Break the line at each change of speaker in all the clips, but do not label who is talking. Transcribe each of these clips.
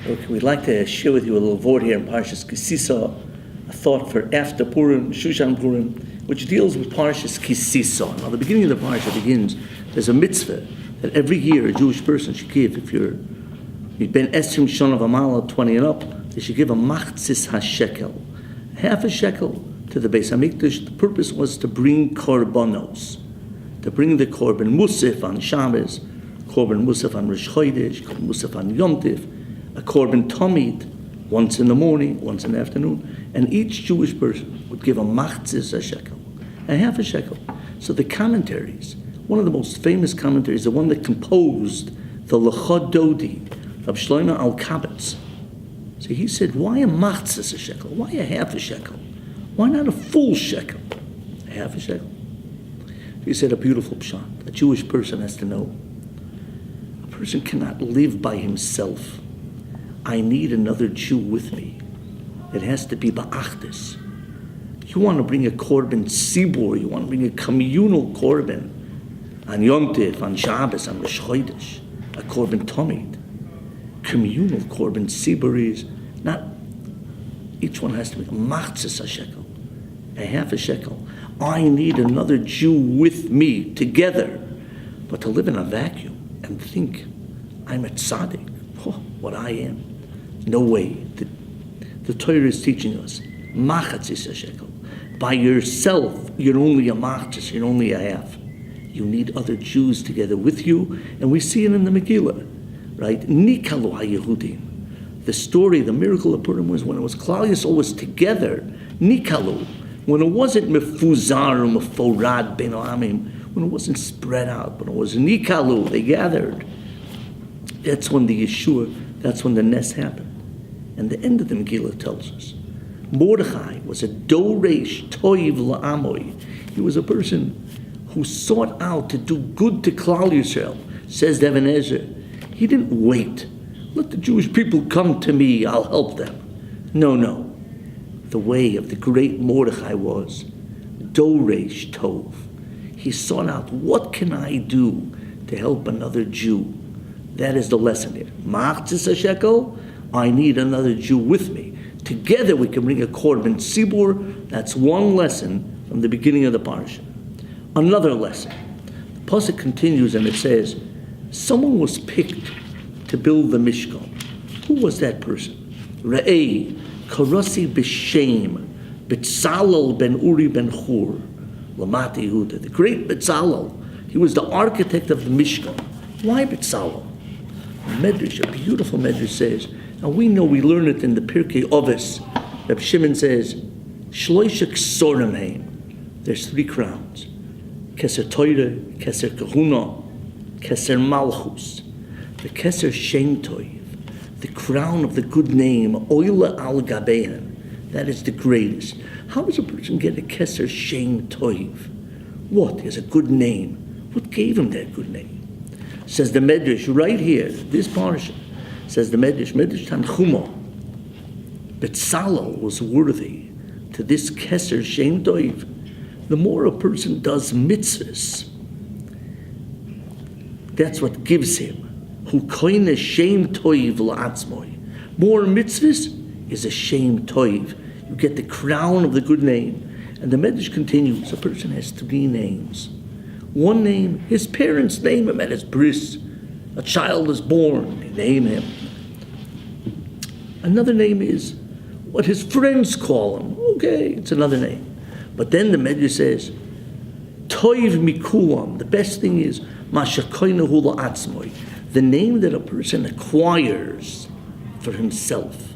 Okay, we'd like to share with you a little word here in Parshas Kisisa, a thought for after Purim, Shushan Purim, which deals with Parshas Kisisa. Now, the beginning of the parsha begins, there's a mitzvah that every year a Jewish person should give. If you've been Esrim Shon of Amala, 20 and up, they should give a machzis hashekel, half a shekel to the Beis Hamikdash. The purpose was to bring korbanos, to bring the korban musaf on Shabbos, korban musaf on Rosh Chodesh, korban musaf on Yom Tiv, a korban tamid, once in the morning, once in the afternoon, and each Jewish person would give a machzis shekel, a half a shekel. So the commentaries, one of the most famous commentaries, the one that composed the Lechad Dodi, Rabbi Shlomo Al-Kabetz. So he said, why a machzis shekel? Why a half a shekel? Why not a full shekel? A half a shekel. He said a beautiful pshat. A Jewish person has to know. A person cannot live by himself. I need another Jew with me. It has to be ba'achdis. You want to bring a korban sibur, you want to bring a communal korban on Yom Tiv, on Shabbos, on Rosh Chodesh, a korban tamid. Communal korban sibur is not, each one has to be a machzis a shekel, a half a shekel. I need another Jew with me together. But to live in a vacuum and think I'm a tzaddik, what I am, no way. The Torah is teaching us machatzis a shekel. By yourself, you're only a machzis, you're only a half. You need other Jews together with you, and we see it in the Megillah, right? Nikalu ha-Yehudim. The story, the miracle of Purim was when it was Klal Yisrael was together. Nikalu, when it wasn't mefuzar or meforad ben amim, when it wasn't spread out, when it was nikalu, they gathered. That's when the Yeshua, that's when the Nes happened. And the end of the Megillah tells us, Mordechai was a doresh toiv la'amoy. He was a person who sought out to do good to Klal Yisrael, says Even Ezra. He didn't wait. Let the Jewish people come to me, I'll help them. No. The way of the great Mordechai was doresh tov. He sought out, what can I do to help another Jew? That is the lesson here. Machzis a shekel, I need another Jew with me. Together we can bring a korban sibur. That's one lesson from the beginning of the parsha. Another lesson. The pasuk continues and it says, someone was picked to build the Mishkan. Who was that person? Re'ei karasi b'shem Betzalel ben Uri ben Hur Lamati Yehuda. The great Betzalel. He was the architect of the Mishkan. Why Betzalel? Medrash, a beautiful Medrash says, and we know, we learn it in the Pirkei Avos. Reb Shimon says, Shloisha Ksorim Heim. There's 3 crowns. Keser Torah, Keser Kahuna, Keser Malchus. The Keser Shem Toiv, the crown of the good name, Oila al Gabehan. That is the greatest. How does a person get a Keser Shem Toiv? What? He has a good name. What gave him that good name? Says the Medrash right here, this parsha, says the Medrash Tanchuma, Betzalel was worthy to this Keser Shem Toiv. The more a person does mitzvahs, that's what gives him. Hu koine Shem Toiv la'atzmoi. More mitzvahs is a Shem Toiv. You get the crown of the good name. And the Medrash continues, a person has 3 names. One name, his parents name him at his bris. A child is born, they name him. Another name is what his friends call him. Okay, it's another name. But then the Medrash says, Toiv mikulam, the best thing is Mashakoinahu la'atzmoi, the name that a person acquires for himself.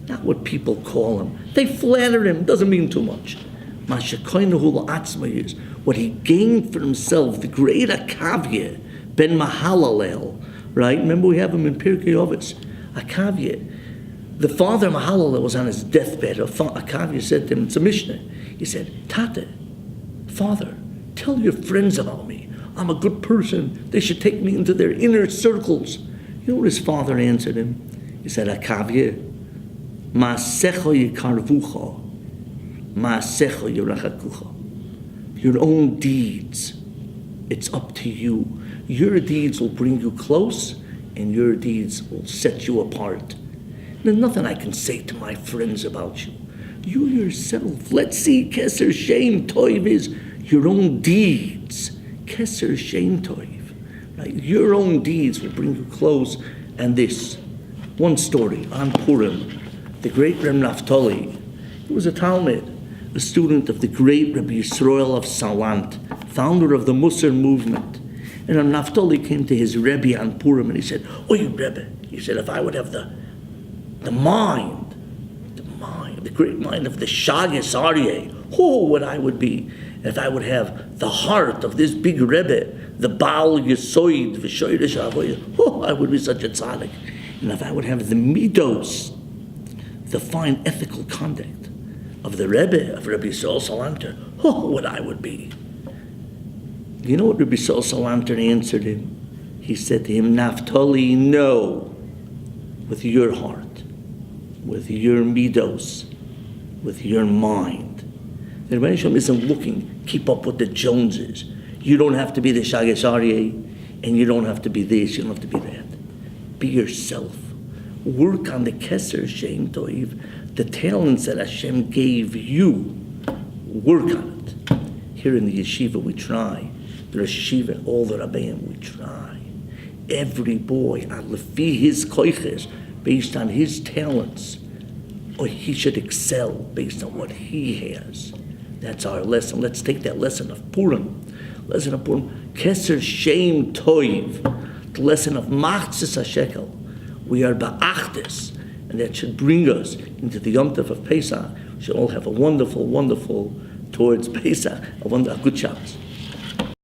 Not what people call him. They flatter him, doesn't mean too much. Mashakoinahu la'atzmoi is what he gained for himself, the great Akavya, ben Mahalalel, right? Remember we have him in Pirkei Avos. Akavya. The father Mahalalel was on his deathbed. Akavya said to him, it's a Mishnah. He said, Tate, father, tell your friends about me. I'm a good person. They should take me into their inner circles. You know what his father answered him? He said, Akavya, Ma'asecha yikarvucha, Ma'asecha yirachakucha. Your own deeds, it's up to you. Your deeds will bring you close, and your deeds will set you apart. There's nothing I can say to my friends about you. You yourself, let's see, Keser Shem Toiv is your own deeds. Keser Shem Toiv. Right? Your own deeds will bring you close. And this, one story on Purim, the great Reb Naftali, he was a Talmud, a student of the great Rabbi Yisrael of Salant, founder of the Musar movement. And Reb Naftali came to his Rebbe on Purim and he said, "Oh, you Rebbe," he said, "if I would have the great mind of the Shagas Aryeh, what I would be. If I would have the heart of this big Rebbe, the Baal Yesoid, V'shoyresh Avoyah, I would be such a tzaddik. And if I would have the midos, the fine ethical conduct of the Rebbe, of Rabbi Yisrael Salanter, what I would be." You know what Rabbi Yisrael Salanter answered him? He said to him, "Naftali, no, with your heart, with your midos, with your mind. The Rebbeinu Shalom isn't looking, keep up with the Joneses. You don't have to be the Shagas Aryeh, and you don't have to be this, you don't have to be that. Be yourself. Work on the Keser Shem Toiv, the talents that Hashem gave you. Work on it. Here in the yeshiva we try. The yeshiva, all the Rabbeim, we try. Every boy, lefi his koiches, based on his talents, or he should excel based on what he has. That's our lesson. Let's take that lesson of Purim. Lesson of Purim. Keser Shem Toiv. The lesson of Machzis HaShekel. We are Ba'achtis. And that should bring us into the Yom Tov of Pesach. We should all have a wonderful, wonderful, towards Pesach, a good Shabbos.